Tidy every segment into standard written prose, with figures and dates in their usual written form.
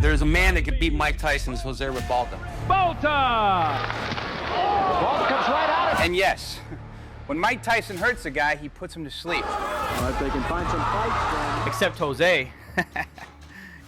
There's a man that could beat Mike Tyson, it's Jose Rebalta. Rebalta comes right out. And yes, when Mike Tyson hurts a guy, he puts him to sleep. Well, if they can find some fights, then... Except Jose.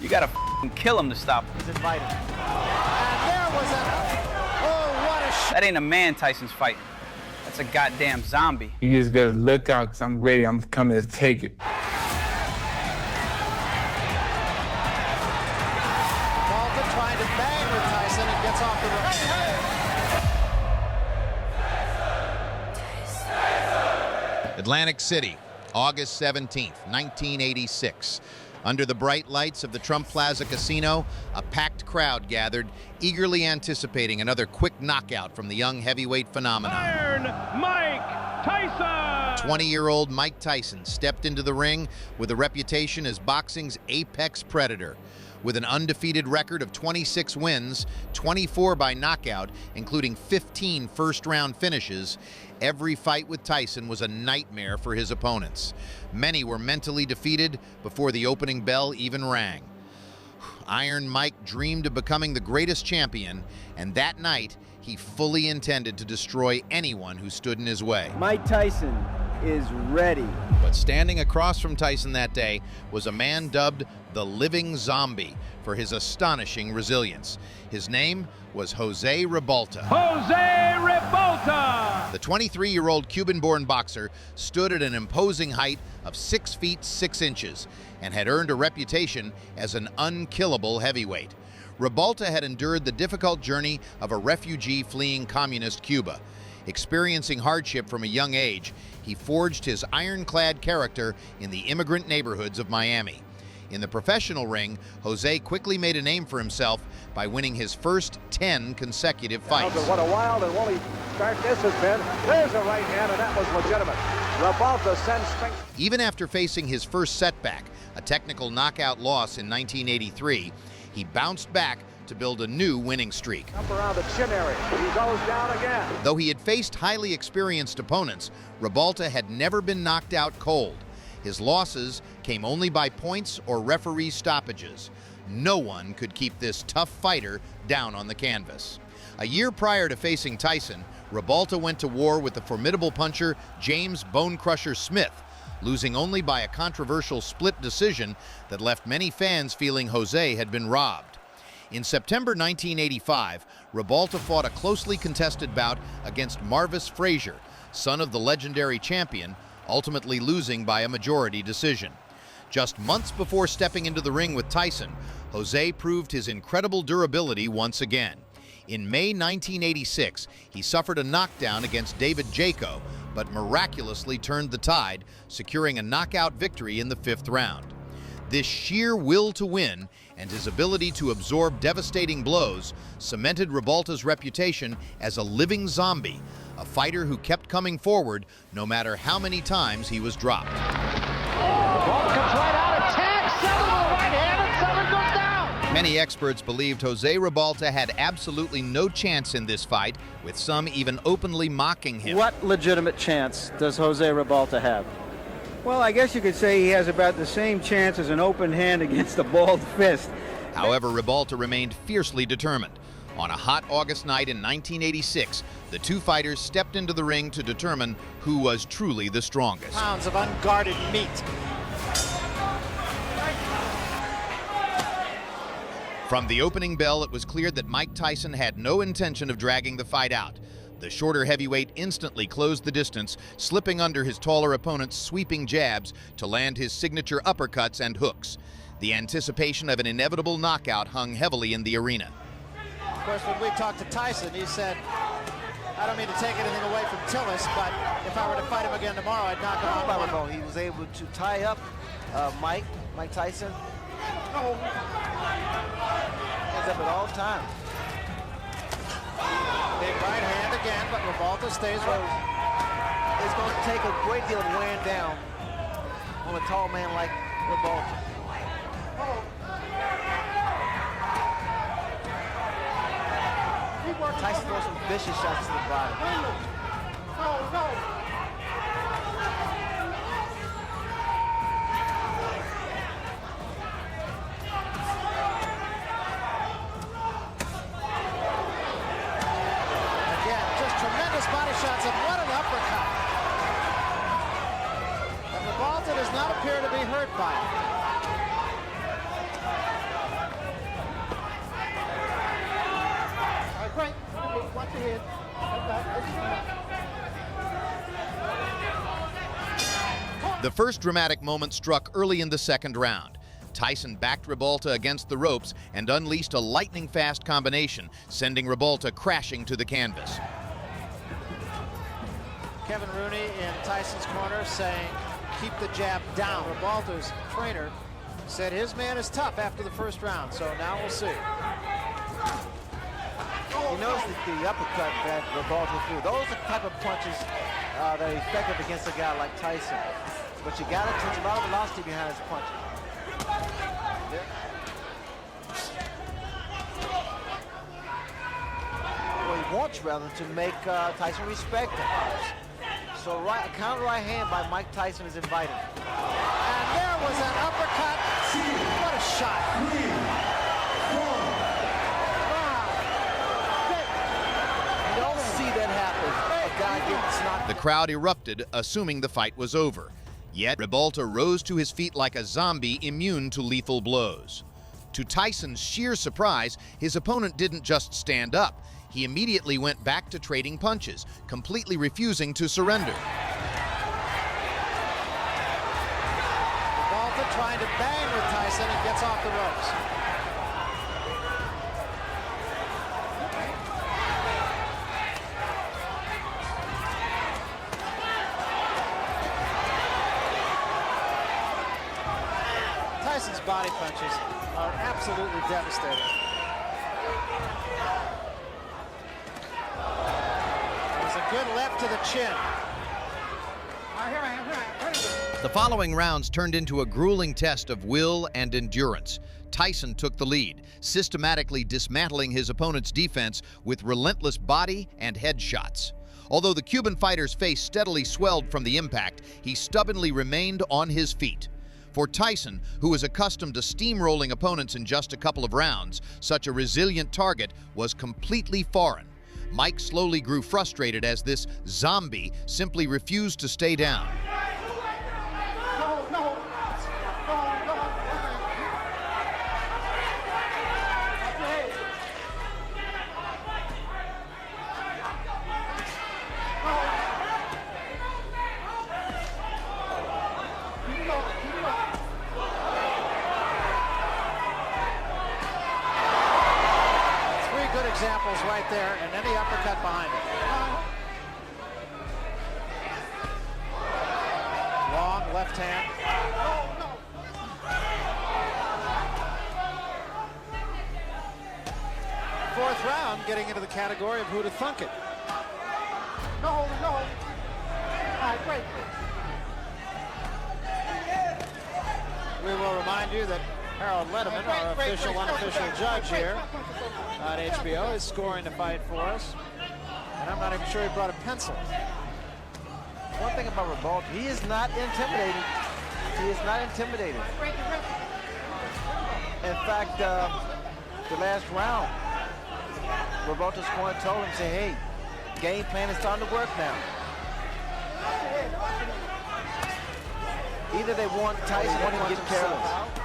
You gotta kill him to stop him. He's invited. And there was what a That ain't a man Tyson's fighting. That's a goddamn zombie. You just gotta look out, because I'm ready. I'm coming to take it. Rebalta trying to bang with Tyson and gets off the rope. Atlantic City, August 17th, 1986. Under the bright lights of the Trump Plaza Casino, a packed crowd gathered, eagerly anticipating another quick knockout from the young heavyweight phenomenon. Iron Mike Tyson! 20-year-old Mike Tyson stepped into the ring with a reputation as boxing's apex predator. With an undefeated record of 26 wins, 24 by knockout, including 15 first-round finishes, every fight with Tyson was a nightmare for his opponents. Many were mentally defeated before the opening bell even rang. Iron Mike dreamed of becoming the greatest champion, and that night, he fully intended to destroy anyone who stood in his way. Mike Tyson is ready. But standing across from Tyson that day was a man dubbed the Living Zombie for his astonishing resilience. His name was Jose Rebalta. Jose Rebalta! The 23-year-old Cuban-born boxer stood at an imposing height of 6 feet 6 inches and had earned a reputation as an unkillable heavyweight. Rebalta had endured the difficult journey of a refugee fleeing communist Cuba. Experiencing hardship from a young age, he forged his ironclad character in the immigrant neighborhoods of Miami. In the professional ring, Jose quickly made a name for himself by winning his first 10 consecutive fights. What a wild and woolly start this has been. There's a right hand, and that was legitimate. Rebalta sends things. Even after facing his first setback, a technical knockout loss in 1983, he bounced back to build a new winning streak. Up around the chin area. He goes down again. Though he had faced highly experienced opponents, Rebalta had never been knocked out cold. His losses came only by points or referee stoppages. No one could keep this tough fighter down on the canvas. A year prior to facing Tyson, Rebalta went to war with the formidable puncher James Bone Crusher Smith, losing only by a controversial split decision that left many fans feeling Jose had been robbed. In September 1985, Rebalta fought a closely contested bout against Marvis Frazier, son of the legendary champion, ultimately losing by a majority decision. Just months before stepping into the ring with Tyson, Jose proved his incredible durability once again. In May 1986, he suffered a knockdown against David Jaco, but miraculously turned the tide, securing a knockout victory in the 5th round. This sheer will to win and his ability to absorb devastating blows cemented Rebalta's reputation as a living zombie, a fighter who kept coming forward no matter how many times he was dropped. Rebalta comes right out, attacks, seven with a right hand, and seven goes down. Many experts believed Jose Rebalta had absolutely no chance in this fight, with some even openly mocking him. What legitimate chance does Jose Rebalta have? Well, I guess you could say he has about the same chance as an open hand against a balled fist. However, Rebalta remained fiercely determined. On a hot August night in 1986, the two fighters stepped into the ring to determine who was truly the strongest. Pounds of unguarded meat. From the opening bell, it was clear that Mike Tyson had no intention of dragging the fight out. The shorter heavyweight instantly closed the distance, slipping under his taller opponent's sweeping jabs to land his signature uppercuts and hooks. The anticipation of an inevitable knockout hung heavily in the arena. Of course, when we talked to Tyson, he said, I don't mean to take anything away from Tillis, but if I were to fight him again tomorrow, I'd knock him out. No, he was able to tie up Mike Tyson. Hands up at all times. Big right hand again, but Rebalta stays where It's going to take a great deal of wearing down on a tall man like Rebalta. Tyson throws some vicious shots to the body. uppercut. And Rebalta does not appear to be hurt by it. All right, great. Watch your head. The first dramatic moment struck early in the second round. Tyson backed Rebalta against the ropes and unleashed a lightning-fast combination, sending Rebalta crashing to the canvas. Kevin Rooney in Tyson's corner saying, keep the jab down. Rebalta's trainer said his man is tough after the first round, so now we'll see. You notice the uppercut that Rebalta threw. Those are the type of punches that are effective against a guy like Tyson. But you got to touch a lot of velocity behind his punches. Well, he wants rather to make Tyson respect him. So a counter right hand by Mike Tyson is invited. And there was an uppercut. What a shot. You don't see that happen. A guy gets knocked. The crowd erupted, assuming the fight was over. Yet, Rebalta rose to his feet like a zombie immune to lethal blows. To Tyson's sheer surprise, his opponent didn't just stand up. He immediately went back to trading punches, completely refusing to surrender. Rebalta trying to bang with Tyson and gets off the ropes. Tyson's body punches are absolutely devastating. There's a good left to the chin. The following rounds turned into a grueling test of will and endurance. Tyson took the lead, systematically dismantling his opponent's defense with relentless body and head shots. Although the Cuban fighter's face steadily swelled from the impact, he stubbornly remained on his feet. For Tyson, who was accustomed to steamrolling opponents in just a couple of rounds, such a resilient target was completely foreign. Mike slowly grew frustrated as this zombie simply refused to stay down. Examples right there, and then the uppercut behind it. Long left hand. Fourth round, getting into the category of who to thunk it. No. All right, great. We will remind you that Harold Letterman, our official, unofficial judge here on HBO, is scoring the fight for us. And I'm not even sure he brought a pencil. One thing about Rebalta, he is not intimidated. He is not intimidated. In fact, the last round, Rebalta's corner told him, say, hey, game plan is starting to work now. Either they want Tyson or they get careless.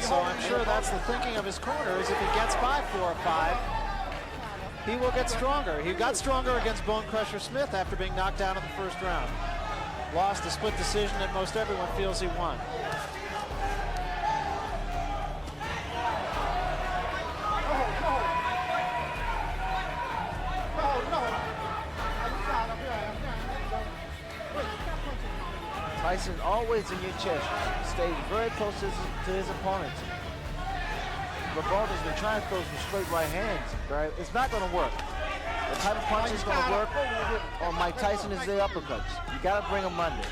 So I'm sure that's the thinking of his corner, is if he gets by 4 or 5, he will get stronger. He got stronger against Bone Crusher Smith after being knocked down in the first round. Lost a split decision that most everyone feels he won. Tyson always in your chest, stays very close to his opponents. Rebalta's been trying to throw some straight right hands, right? It's not going to work. The type of punch is going to work on Mike Tyson is the uppercuts. You got to bring them under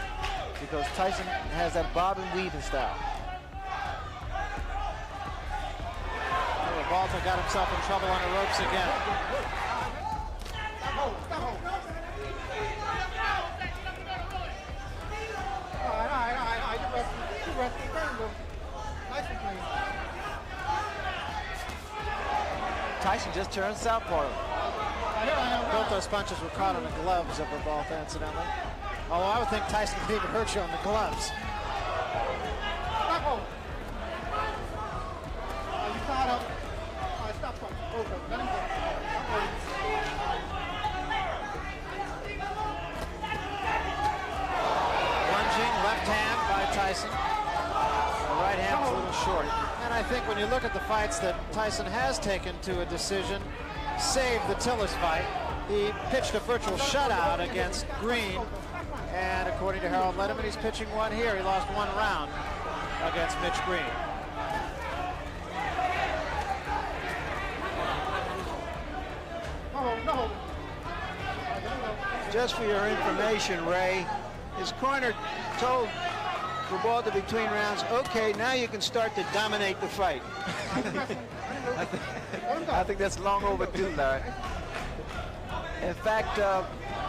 because Tyson has that bob and weaving style. Rebalta got himself in trouble on the ropes again. Tyson just turned southpaw. Both those punches were caught on the gloves of Rebalta, incidentally. Although I would think Tyson could even hurt you on the gloves. Lunging left hand by Tyson. The right hand was a little short. And I think when you look at the fights that Tyson has taken to a decision, save the Tillis fight, he pitched a virtual shutout against Green. And according to Harold Letterman, he's pitching one here. He lost one round against Mitch Green. Just for your information, Ray, his corner told Rebalta between rounds, okay, now you can start to dominate the fight. I think that's long overdue, Larry. In fact,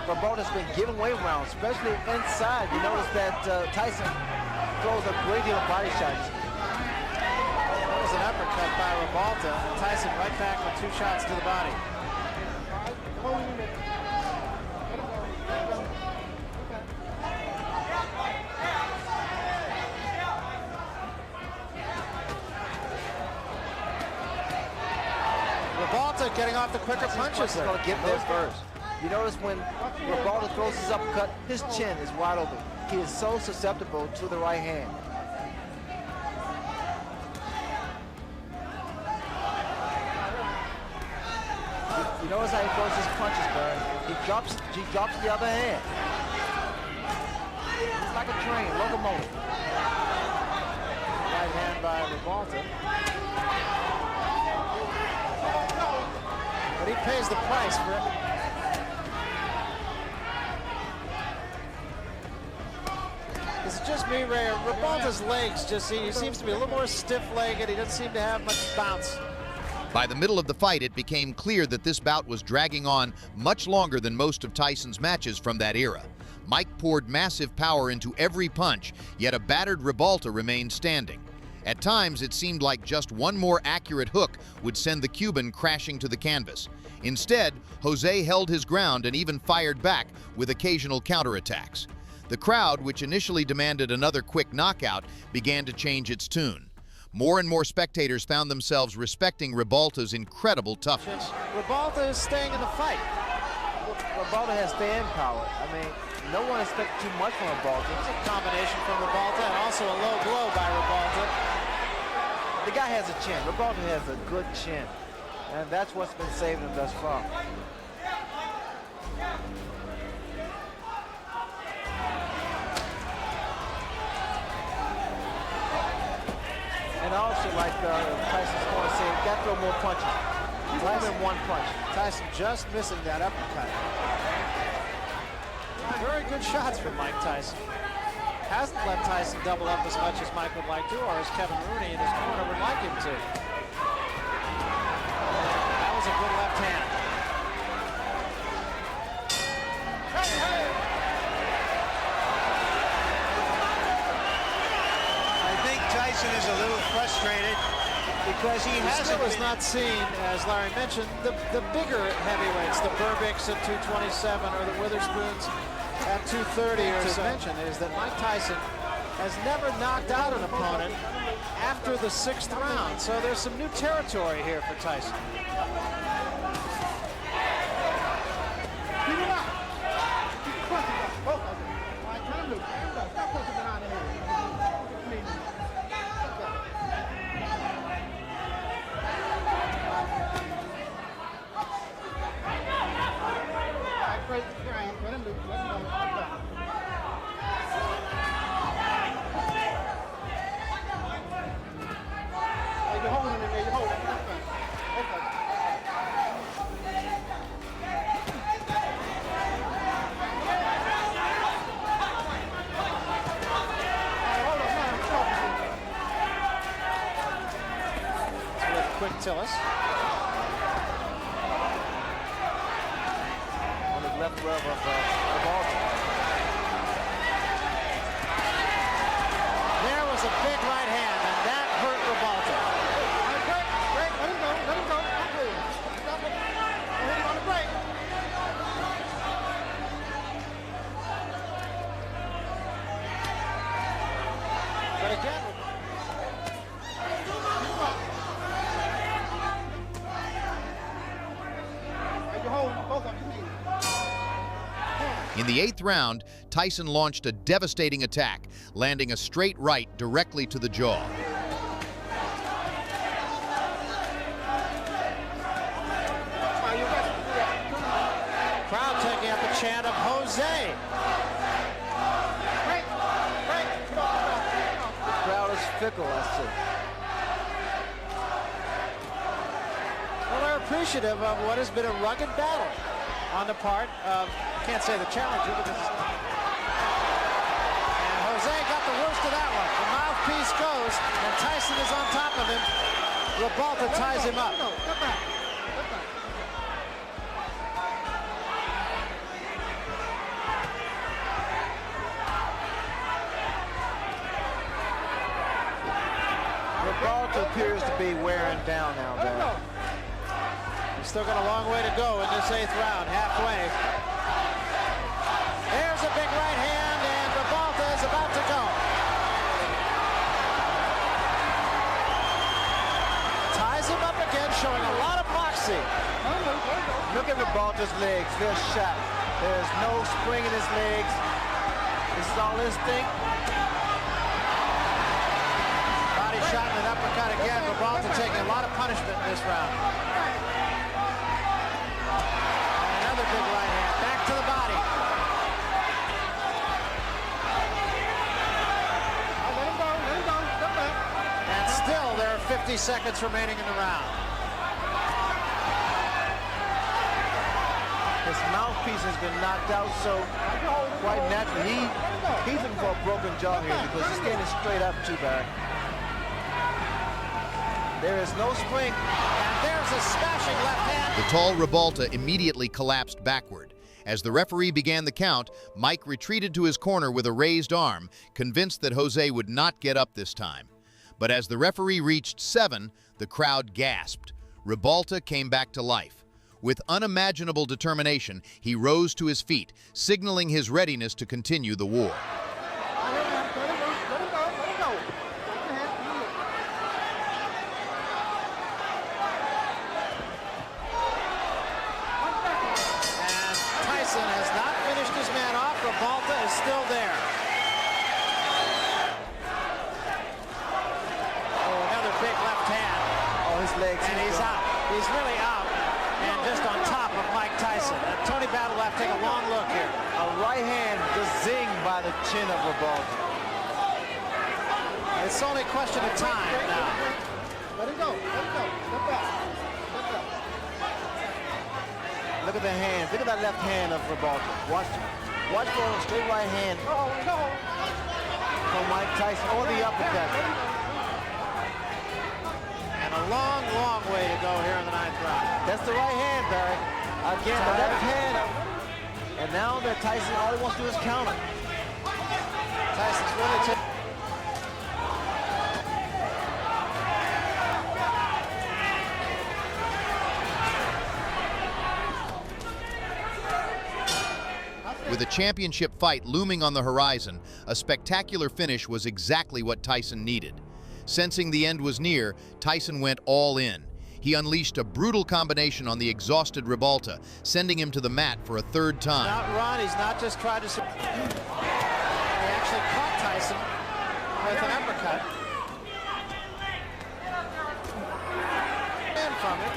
Rebalta's been giving away rounds, especially inside. You notice that Tyson throws a great deal of body shots. That was an uppercut by Rebalta, and Tyson right back with 2 shots to the body. Rebalta getting off the quicker punches. He's going to get there first. You notice when Rebalta throws his uppercut, his chin is wide open. He is so susceptible to the right hand. You notice how he throws his punches, Barry. He drops the other hand. It's like a train, locomotive. Right hand by Rebalta. But he pays the price for it. Is it just me, Ray? Rebalta's legs he seems to be a little more stiff-legged. He doesn't seem to have much bounce. By the middle of the fight, it became clear that this bout was dragging on much longer than most of Tyson's matches from that era. Mike poured massive power into every punch, yet a battered Rebalta remained standing. At times, it seemed like just one more accurate hook would send the Cuban crashing to the canvas. Instead, Jose held his ground and even fired back with occasional counterattacks. The crowd, which initially demanded another quick knockout, began to change its tune. More and more spectators found themselves respecting Rebalta's incredible toughness. Rebalta is staying in the fight. Rebalta has stand power. I mean, no one expected too much from Rebalta. It's a combination from Rebalta and also a low blow by Rebalta. The guy has a chin. Rebalta has a good chin. And that's what's been saving him thus far. And also, like Tyson's corner saying, you got to throw more punches. Tyson one punch. Tyson just missing that uppercut. Very good shots from Mike Tyson. Hasn't let Tyson double up as much as Mike would like to, or as Kevin Rooney in his corner would like him to. That was a good left hand. I think Tyson is a little frustrated because he Still is not seen, as Larry mentioned, the bigger heavyweights, the Burbicks at 227 or the Witherspoons at 230 or so. Mention is that Mike Tyson has never knocked out an opponent after the 6th round, so there's some new territory here for Tyson. Quick Tillis. On the left glove of Rebalta. There was a big right hand, and that hurt Rebalta. Break, let him go, let him go. Stop it. Hit him on the break. In the 8th round, Tyson launched a devastating attack, landing a straight right directly to the jaw. Crowd taking up a chant of Jose. The crowd is fickle, I see. Well, they're appreciative of what has been a rugged battle on the part of, can't say the challenger, because... And Jose got the worst of that one. The mouthpiece goes, and Tyson is on top of him. Rebalta ties him up. Rebalta appears to be wearing down now, Barry. He's still got a long way to go in this 8th round, halfway. There's a big right hand, and Rebalta is about to go. Ties him up again, showing a lot of moxie. Look at Rebalta's legs, they're shot. There's no spring in his legs. This is all instinct. Body shot and an uppercut again. Rebalta taking a lot of punishment in this round. And another big right hand, back to the body. And still there are 50 seconds remaining in the round. His mouthpiece has been knocked out, so quite naturally, he's in for a broken jaw here because he's standing straight up too bad. There is no spring. And there's a smashing left hand. The tall Rebalta immediately collapsed backward. As the referee began the count, Mike retreated to his corner with a raised arm, convinced that Jose would not get up this time. But as the referee reached 7, the crowd gasped. Rebalta came back to life. With unimaginable determination, he rose to his feet, signaling his readiness to continue the war. And Tyson has not finished his man off. Rebalta is still there. Oh, another big left hand. Oh, his legs. And he's out. He's really out. And just on top of Mike Tyson. And Tony Battle will have to take a long look here. A right hand just zinged by the chin of Rebalta. It's only a question of time now. Let it go. Let it go. Step back. Step back. Look at the hand. Look at that left hand of Rebalta. Watch for a straight right hand from Mike Tyson or the uppercut. And a long, long way to go here in the 9th round. That's the right hand, Barry. Again, the left hand. And now that Tyson, all he wants to do is counter. Tyson's really taking... With a championship fight looming on the horizon, a spectacular finish was exactly what Tyson needed. Sensing the end was near, Tyson went all in. He unleashed a brutal combination on the exhausted Rebalta, sending him to the mat for a 3rd time. Not run, he's not just tried to... He actually caught Tyson with an uppercut. And from it.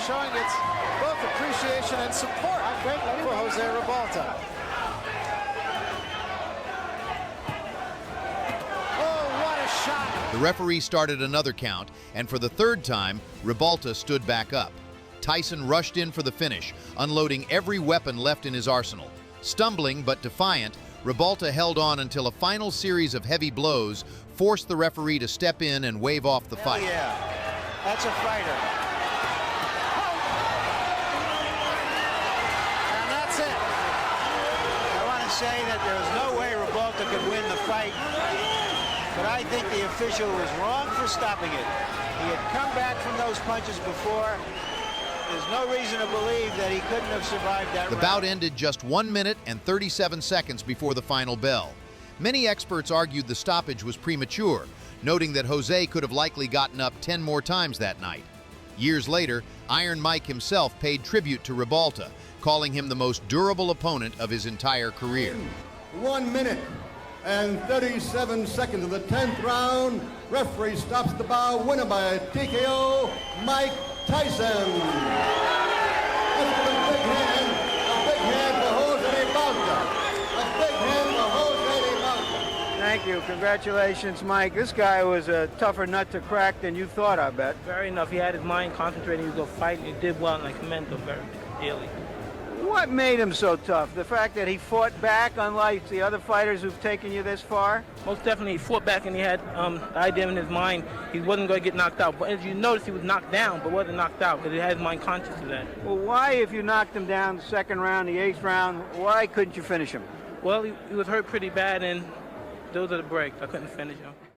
Showing its both appreciation and support for Jose Rebalta. Oh, what a shot! The referee started another count, and for the 3rd time, Rebalta stood back up. Tyson rushed in for the finish, unloading every weapon left in his arsenal. Stumbling but defiant, Rebalta held on until a final series of heavy blows forced the referee to step in and wave off the fight. Yeah, that's a fighter. Say that there was no way Rebalta could win the fight, but I think the official was wrong for stopping it. He had come back from those punches before, There's no reason to believe that he couldn't have survived that The round. bout ended just 1 minute and 37 seconds before the final bell. Many experts argued the stoppage was premature, noting that Jose could have likely gotten up 10 more times that night. Years later, Iron Mike himself paid tribute to Ribalta, calling him the most durable opponent of his entire career. 1 minute and 37 seconds of the 10th round. Referee stops the bout, winner by TKO, Mike Tyson. Let's give a big hand for Jose Ribalta. A big hand for Jose Ribalta. Thank you. Congratulations, Mike. This guy was a tougher nut to crack than you thought, I bet. Very enough. He had his mind concentrated. He was going to fight, and he did well, and I commend him very dearly. What made him so tough? The fact that he fought back, unlike the other fighters who've taken you this far? Most definitely, he fought back, and he had the idea in his mind he wasn't going to get knocked out. But as you notice, he was knocked down, but wasn't knocked out because he had his mind conscious of that. Well, why, if you knocked him down the second round, the 8th round, why couldn't you finish him? Well, he was hurt pretty bad, and those are the breaks. I couldn't finish him.